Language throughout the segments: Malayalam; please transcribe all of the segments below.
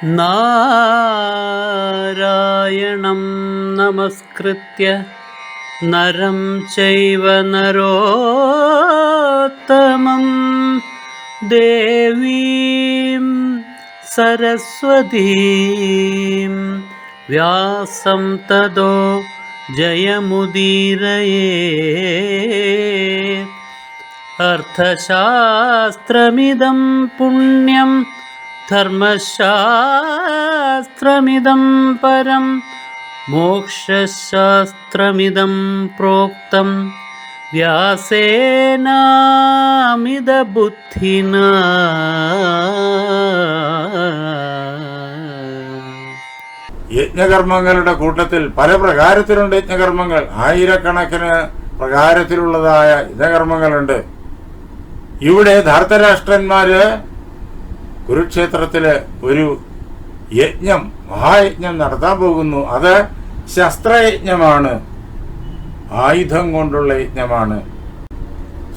നാരായണം നമസ്കൃത്യ നരം ചൈവ നരോത്തമം ദേവീം സരസ്വതീം വ്യാസം തതോ ജയമുദീരയേ. അർത്ഥശാസ്ത്രമിദം പുണ്യം ധർമ്മശാസ്ത്രമിദം പരം മോക്ഷശാസ്ത്രമിദം പ്രോക്തം വ്യാസേനാമിത ബുദ്ധിനാ. യജ്ഞകർമ്മങ്ങളുടെ കൂട്ടത്തിൽ പല പ്രകാരത്തിലുണ്ട്. യജ്ഞകർമ്മങ്ങൾ ആയിരക്കണക്കിന് പ്രകാരത്തിലുള്ളതായ യജ്ഞകർമ്മങ്ങളുണ്ട്. ഇവിടെ ധാർത്തരാഷ്ട്രന്മാര് കുരുക്ഷേത്രത്തില് ഒരു യജ്ഞം, മഹായജ്ഞം നടത്താൻ പോകുന്നു. അത് ശസ്ത്രയജ്ഞമാണ്, ആയുധം കൊണ്ടുള്ള യജ്ഞമാണ്.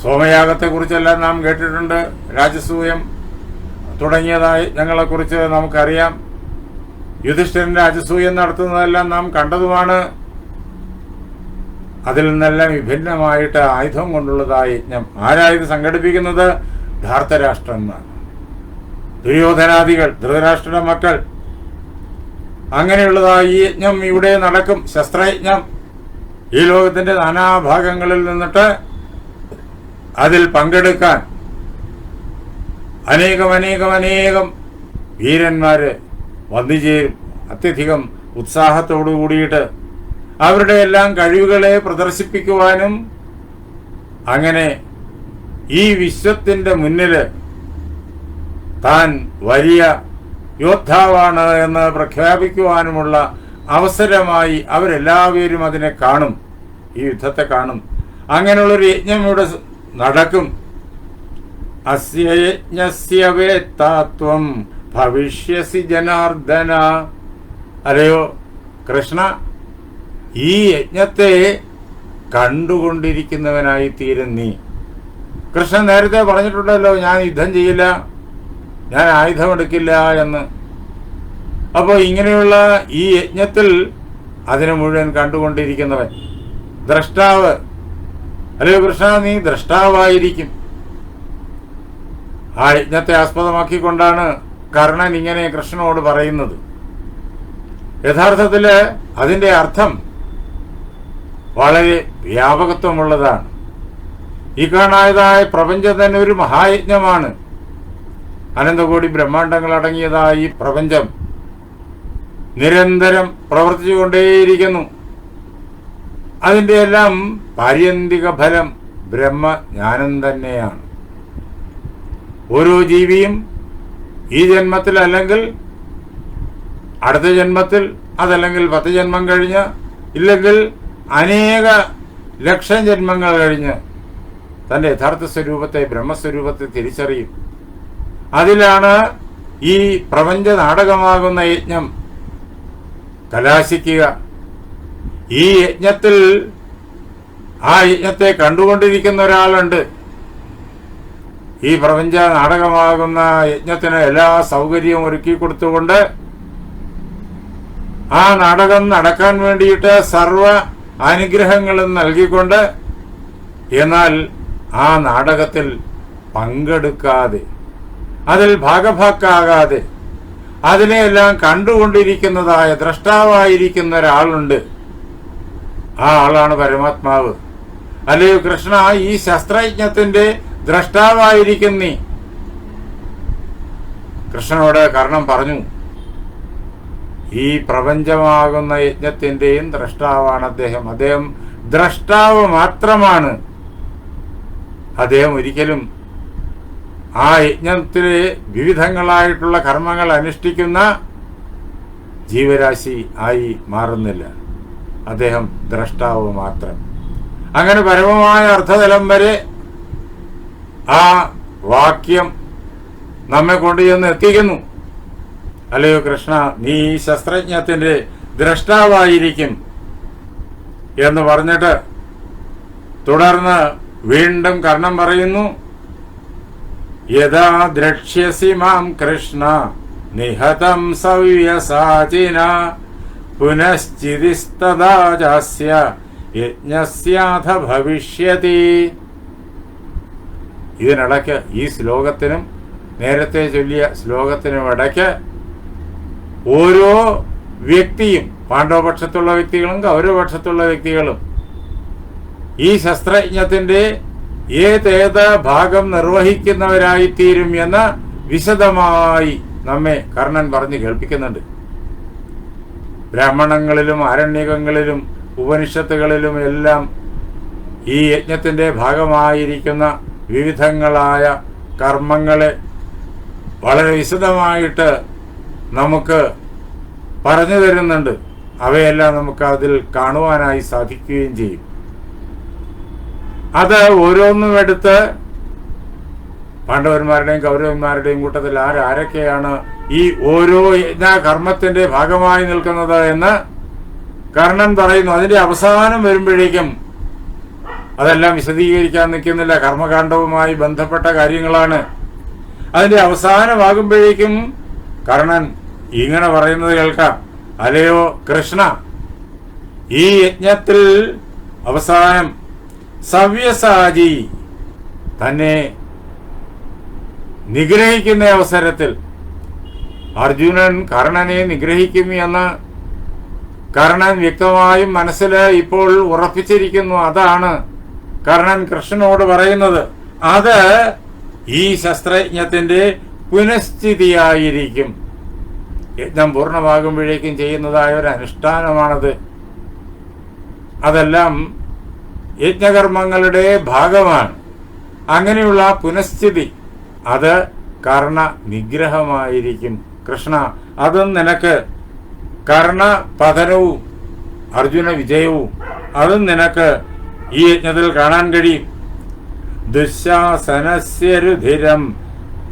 സോമയാഗത്തെ കുറിച്ചെല്ലാം നാം കേട്ടിട്ടുണ്ട്. രാജസൂയം തുടങ്ങിയതായ യജ്ഞങ്ങളെ കുറിച്ച് നമുക്കറിയാം. യുധിഷ്ഠിരൻ രാജസൂയം നടത്തുന്നതെല്ലാം നാം കണ്ടതുമാണ്. അതിൽ നിന്നെല്ലാം വിഭിന്നമായിട്ട് ആയുധം കൊണ്ടുള്ളതായ യജ്ഞം. ആരായത് സംഘടിപ്പിക്കുന്നത്? ധാർത്തരാഷ്ട്രന്മാർ, ദുര്യോധനാദികൾ, ധൃതരാഷ്ട്രയുടെ മക്കൾ. അങ്ങനെയുള്ളതായ ഈ യജ്ഞം ഇവിടെ നടക്കും, ശസ്ത്രയജ്ഞം. ഈ ലോകത്തിന്റെ നാനാഭാഗങ്ങളിൽ നിന്നിട്ട് അതിൽ പങ്കെടുക്കാൻ അനേകം വീരന്മാര് വന്നുചേരും. അത്യധികം ഉത്സാഹത്തോടു കൂടിയിട്ട് അവരുടെ എല്ലാം കഴിവുകളെ പ്രദർശിപ്പിക്കുവാനും അങ്ങനെ ഈ വിശ്വത്തിന്റെ മുന്നില് താൻ വലിയ യോദ്ധാവാണ് എന്ന് പ്രഖ്യാപിക്കുവാനുമുള്ള അവസരമായി അവരെല്ലാവരും അതിനെ കാണും, ഈ യുദ്ധത്തെ കാണും. അങ്ങനെയുള്ളൊരു യജ്ഞം ഇവിടെ നടക്കും. അസ്യ യജ്ഞസ്യ വേത്താത്വം ഭവിഷ്യസി ജനാർദ്ദന. അല്ലയോ കൃഷ്ണ, ഈ യജ്ഞത്തെ കണ്ടുകൊണ്ടിരിക്കുന്നവനായി തീരും നീ. കൃഷ്ണൻ നേരത്തെ പറഞ്ഞിട്ടുണ്ടല്ലോ, ഞാൻ യുദ്ധം ചെയ്യില്ല, ഞാൻ ആയുധമെടുക്കില്ല എന്ന്. അപ്പോൾ ഇങ്ങനെയുള്ള ഈ യജ്ഞത്തിൽ അതിനെ മുഴുവൻ കണ്ടുകൊണ്ടിരിക്കുന്നവൻ, ദ്രഷ്ടാവ്. അല്ലയോ കൃഷ്ണ, നീ ദ്രഷ്ടാവായിരിക്കും. ആ യജ്ഞത്തെ ആസ്പദമാക്കിക്കൊണ്ടാണ് കർണൻ ഇങ്ങനെ കൃഷ്ണനോട് പറയുന്നത്. യഥാർത്ഥത്തില് അതിന്റെ അർത്ഥം വളരെ വ്യാപകത്വമുള്ളതാണ്. ഈ കാണായതായ പ്രപഞ്ചം തന്നെ ഒരു മഹായജ്ഞമാണ്. അനന്തകോടി ബ്രഹ്മാണ്ടങ്ങൾ അടങ്ങിയതായ ഈ പ്രപഞ്ചം നിരന്തരം പ്രവർത്തിച്ചുകൊണ്ടേയിരിക്കുന്നു. അതിന്റെ എല്ലാം പാര്യന്തിക ഫലം ബ്രഹ്മജ്ഞാനം തന്നെയാണ്. ഓരോ ജീവിയും ഈ ജന്മത്തിൽ അല്ലെങ്കിൽ അടുത്ത ജന്മത്തിൽ, അതല്ലെങ്കിൽ 10 ജന്മം കഴിഞ്ഞ്, ഇല്ലെങ്കിൽ അനേക ലക്ഷം ജന്മങ്ങൾ കഴിഞ്ഞ് തന്റെ യഥാർത്ഥ സ്വരൂപത്തെ, ബ്രഹ്മസ്വരൂപത്തെ തിരിച്ചറിയും. അതിലാണ് ഈ പ്രപഞ്ച നാടകമാകുന്ന യജ്ഞം കലാശിക്കുക. ഈ യജ്ഞത്തിൽ ആ യജ്ഞത്തെ കണ്ടുകൊണ്ടിരിക്കുന്ന ഒരാളുണ്ട്. ഈ പ്രപഞ്ച നാടകമാകുന്ന യജ്ഞത്തിന് എല്ലാ സൗകര്യവും ഒരുക്കി കൊടുത്തുകൊണ്ട് ആ നാടകം നടക്കാൻ വേണ്ടിയിട്ട് സർവ അനുഗ്രഹങ്ങളും നൽകിക്കൊണ്ട്, എന്നാൽ ആ നാടകത്തിൽ പങ്കെടുക്കാതെ, അതിൽ ഭാഗഭാക്കാകാതെ അതിനെയെല്ലാം കണ്ടുകൊണ്ടിരിക്കുന്നതായ ദ്രഷ്ടാവായിരിക്കുന്ന ഒരാളുണ്ട്. ആ ആളാണ് പരമാത്മാവ്. അല്ലയോ കൃഷ്ണ, ഈ ശസ്ത്രയജ്ഞത്തിന്റെ ദ്രഷ്ടാവായിരിക്കും നീ. കൃഷ്ണനോട് കർണൻ പറഞ്ഞു, ഈ പ്രപഞ്ചമാകുന്ന യജ്ഞത്തിന്റെയും ദ്രഷ്ടാവാണ് അദ്ദേഹം. അദ്ദേഹം ദ്രഷ്ടാവ് മാത്രമാണ്. അദ്ദേഹം ഒരിക്കലും ആ യജ്ഞത്തിലെ വിവിധങ്ങളായിട്ടുള്ള കർമ്മങ്ങൾ അനുഷ്ഠിക്കുന്ന ജീവരാശി ആയി മാറുന്നില്ല. അദ്ദേഹം ദ്രഷ്ടാവ് മാത്രം. അങ്ങനെ പരമമായ അർത്ഥതലം വരെ ആ വാക്യം നമ്മെ കൊണ്ടുചെന്ന് എത്തിക്കുന്നു. അല്ലയോ കൃഷ്ണ, നീ ഈ ശസ്ത്രജ്ഞത്തിന്റെ ദ്രഷ്ടാവായിരിക്കും എന്ന് പറഞ്ഞിട്ട് തുടർന്ന് വീണ്ടും കർണൻ പറയുന്നു, യഥാ ദ്രക്ഷ്യസി മാം കൃഷ്ണ നിഹതം സവ്യസാചിന പുനശ്ചിതിസ്തദാ ജാസ്യ യജ്ഞസ്യാഥ ഭവിഷ്യതി. ഇതിനിടയ്ക്ക് ഈ ശ്ലോകത്തിനും നേരത്തെ ചൊല്ലിയ ശ്ലോകത്തിനും ഇടയ്ക്ക് ഓരോ വ്യക്തിയും, പാണ്ഡവപക്ഷത്തുള്ള വ്യക്തികളും കൗരവപക്ഷത്തുള്ള വ്യക്തികളും ഈ ശസ്ത്രയജ്ഞത്തിന്റെ ഏതേത് ഭാഗം നിർവഹിക്കുന്നവരായിത്തീരും എന്ന് വിശദമായി നമ്മെ കർണൻ പറഞ്ഞ് കേൾപ്പിക്കുന്നുണ്ട്. ബ്രാഹ്മണങ്ങളിലും ആരണ്യകങ്ങളിലും ഉപനിഷത്തുകളിലും എല്ലാം ഈ യജ്ഞത്തിന്റെ ഭാഗമായിരിക്കുന്ന വിവിധങ്ങളായ കർമ്മങ്ങളെ വളരെ വിശദമായിട്ട് നമുക്ക് പറഞ്ഞു തരുന്നുണ്ട്. അവയെല്ലാം നമുക്ക് അതിൽ കാണുവാനായി സാധിക്കുകയും ചെയ്യും. അത് ഓരോന്നും എടുത്ത് പാണ്ഡവന്മാരുടെയും കൗരവന്മാരുടെയും കൂട്ടത്തിൽ ആരൊക്കെയാണ് ഈ ഓരോ കർമ്മത്തിന്റെ ഭാഗമായി നിൽക്കുന്നത് എന്ന് കർണൻ പറയുന്നു. അതിന്റെ അവസാനം വരുമ്പോഴേക്കും അതെല്ലാം വിശദീകരിക്കാൻ നിൽക്കുന്നില്ല, കർമ്മകാണ്ഡവുമായി ബന്ധപ്പെട്ട കാര്യങ്ങളാണ്. അതിന്റെ അവസാനമാകുമ്പോഴേക്കും കർണൻ ഇങ്ങനെ പറയുന്നത് കേൾക്കാം: അല്ലയോ കൃഷ്ണ, ഈ യജ്ഞത്തിൽ അവസാനം സവ്യസാചി തന്നെ നിഗ്രഹിക്കുന്ന അവസരത്തിൽ അർജുനൻ കർണനെ നിഗ്രഹിക്കും എന്ന് കർണൻ വ്യക്തമായും മനസ്സിൽ ഇപ്പോൾ ഉറപ്പിച്ചിരിക്കുന്നു. അതാണ് കർണൻ കൃഷ്ണനോട് പറയുന്നത്. അത് ഈ ശസ്ത്രയജ്ഞത്തിന്റെ പുനഃസ്ഥിതിയായിരിക്കും. യജ്ഞം പൂർണ്ണമാകുമ്പോഴേക്കും ചെയ്യുന്നതായ ഒരു അനുഷ്ഠാനമാണത്. അതെല്ലാം യജ്ഞകർമ്മങ്ങളുടെ ഭാഗമാണ്. അങ്ങനെയുള്ള പുനഃസ്ഥിതി അത് കർണ നിഗ്രഹമായിരിക്കും. കൃഷ്ണ, അതും നിനക്ക് കർണ പതനവും അർജുന വിജയവും അതും നിനക്ക് ഈ യജ്ഞത്തിൽ കാണാൻ കഴിയും. ദുശാസനസ്യ രുധിരം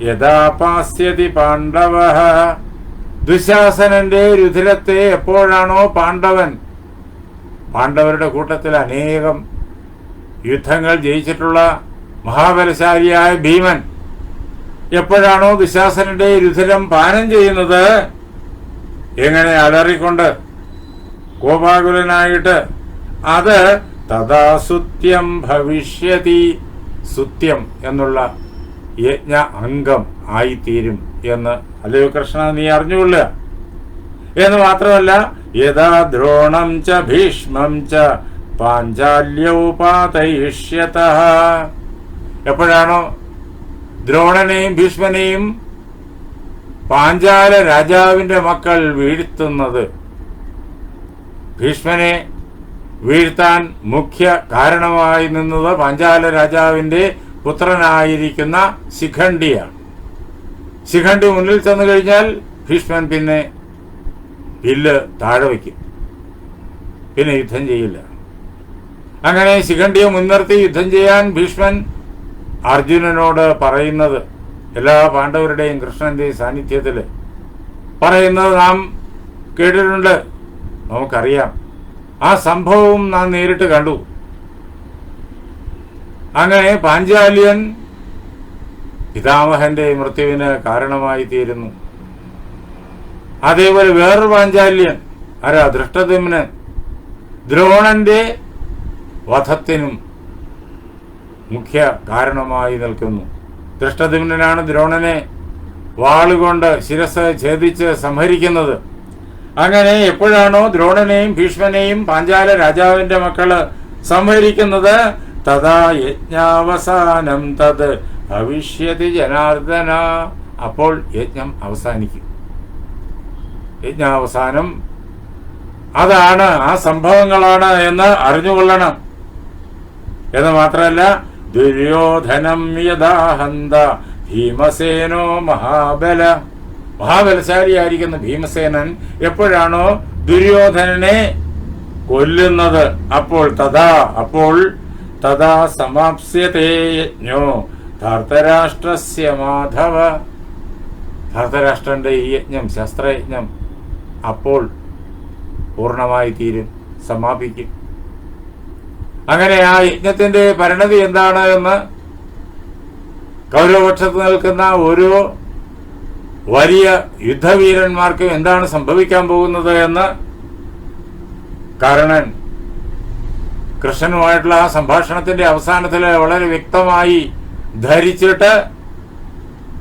യഥാ പാസ്യതി പാണ്ഡവഃ. ദുശാസനന്റെ രുധിരത്തെ എപ്പോഴാണോ പാണ്ഡവരുടെ കൂട്ടത്തിൽ അനേകം യുദ്ധങ്ങൾ ജയിച്ചിട്ടുള്ള മഹാബലശാലിയായ ഭീമൻ എപ്പോഴാണോ ദുശാസനന്റെ രുധിരം പാനം ചെയ്യുന്നത്, എങ്ങനെ അലറിക്കൊണ്ട് കോപാകുലനായിട്ട്, അത് തഥാ സുത്യം ഭവിഷ്യതി. സുത്യം എന്നുള്ള യജ്ഞ അംഗം ആയിത്തീരും എന്ന് അല്ലയോ കൃഷ്ണ നീ അറിഞ്ഞുകൊള്ളുക. എന്ന് മാത്രമല്ല, യഥാ ദ്രോണം ച ഭീഷ്മം ച പാഞ്ചാല്യൗ പാതയിഷ്യതഃ. എപ്പോഴാണോ ദ്രോണനെയും ഭീഷ്മനെയും പാഞ്ചാല രാജാവിന്റെ മക്കൾ വീഴ്ത്തുന്നത്, ഭീഷ്മനെ വീഴ്ത്താൻ മുഖ്യ കാരണമായി നിന്നത് പാഞ്ചാല രാജാവിന്റെ പുത്രനായിരിക്കുന്ന ശിഖണ്ഡിയാണ്. ശിഖണ്ഡി മുന്നിൽ ചെന്നു കഴിഞ്ഞാൽ ഭീഷ്മൻ പിന്നെ വില്ല് താഴെ വയ്ക്കും, പിന്നെ യുദ്ധം ചെയ്യില്ല. അങ്ങനെ ശിഖണ്ഡിയെ മുൻനിർത്തി യുദ്ധം ചെയ്യാൻ ഭീഷ്മൻ അർജുനനോട് പറയുന്നത്, എല്ലാ പാണ്ഡവരുടെയും കൃഷ്ണന്റെയും സാന്നിധ്യത്തിൽ പറയുന്നത് നാം കേട്ടിട്ടുണ്ട്, നമുക്കറിയാം. ആ സംഭവവും നാം നേരിട്ട് കണ്ടു. അങ്ങനെ പാഞ്ചാല്യൻ പിതാമഹന്റെ മൃത്യുവിന് കാരണമായി തീരുന്നു. അതേപോലെ വേറൊരു പാഞ്ചാല്യൻ, ആരാ? ധൃഷ്ടദ്യുമ്നൻ, ദ്രോണന്റെ വധത്തിനും മുഖ്യ കാരണമായി നിൽക്കുന്നു. ധൃഷ്ടദ്യുമ്നനാണ് ദ്രോണനെ വാളുകൊണ്ട് ശിരസ് ഛേദിച്ച് സംഹരിക്കുന്നത്. അങ്ങനെ എപ്പോഴാണോ ദ്രോണനെയും ഭീഷ്മനെയും പാഞ്ചാല രാജാവിന്റെ മക്കള് സംഹരിക്കുന്നത്, തഥാ യജ്ഞാവസാനം തത് ഭവിഷ്യതി ജനാർദ്ദന. അപ്പോൾ യജ്ഞം അവസാനിക്കും. യജ്ഞാവസാനം അതാണ്, ആ സംഭവങ്ങളാണ് എന്ന് അറിഞ്ഞുകൊള്ളണം. എന്ന് മാത്രമല്ല, ദുര്യോധനം യഥാഹന്ത ഭീമസേനോ മഹാബലശാലിയായിരിക്കുന്ന ഭീമസേനൻ എപ്പോഴാണോ ദുര്യോധനനെ കൊല്ലുന്നത്, അപ്പോൾ തഥാ സമാപ്സ്യതേ യജ്ഞോ ധർത്തരാഷ്ട്രസ്യ മാധവ. ധർത്തരാഷ്ട്രന്റെ ഈ യജ്ഞം, ശസ്ത്രയജ്ഞം അപ്പോൾ പൂർണ്ണമായി തീരും, സമാപിക്കും. അങ്ങനെ ആ യജ്ഞത്തിന്റെ പരിണതി എന്താണ് എന്ന് കൗരവപക്ഷത്ത് നിൽക്കുന്ന ഓരോ വലിയ യുദ്ധവീരന്മാർക്കും എന്താണ് സംഭവിക്കാൻ പോകുന്നത് എന്ന് കർണൻ കൃഷ്ണനുമായിട്ടുള്ള ആ സംഭാഷണത്തിന്റെ അവസാനത്തിൽ വളരെ വ്യക്തമായി ധരിച്ചിട്ട്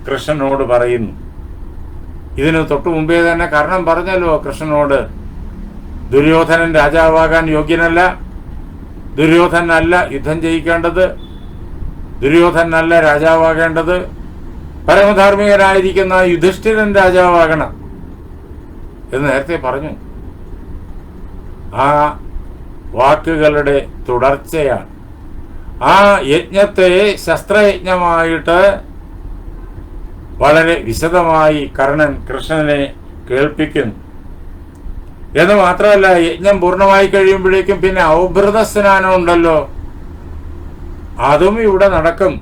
കൃഷ്ണനോട് പറയുന്നു. ഇതിന് തൊട്ടു മുമ്പേ തന്നെ കർണൻ പറഞ്ഞല്ലോ കൃഷ്ണനോട്, ദുര്യോധനൻ രാജാവാകാൻ യോഗ്യനല്ല, ദുര്യോധനല്ല യുദ്ധം ജയിക്കേണ്ടത്, ദുര്യോധനല്ല രാജാവാകേണ്ടത്, പരമധാർമ്മികനായിരിക്കുന്ന യുധിഷ്ഠിരൻ രാജാവാകണം എന്ന് നേരത്തെ പറഞ്ഞു. ആ വാക്കുകളുടെ തുടർച്ചയാണ്. ആ യജ്ഞത്തെ ശസ്ത്രയജ്ഞമായിട്ട് വളരെ വിശദമായി കർണൻ കൃഷ്ണനെ കേൾപ്പിക്കുന്നു. എന്ന് മാത്രമല്ല, യജ്ഞം പൂർണ്ണമായി കഴിയുമ്പോഴേക്കും പിന്നെ ഔഭൃത സ്നാനം ഉണ്ടല്ലോ, അതും ഇവിടെ നടക്കും.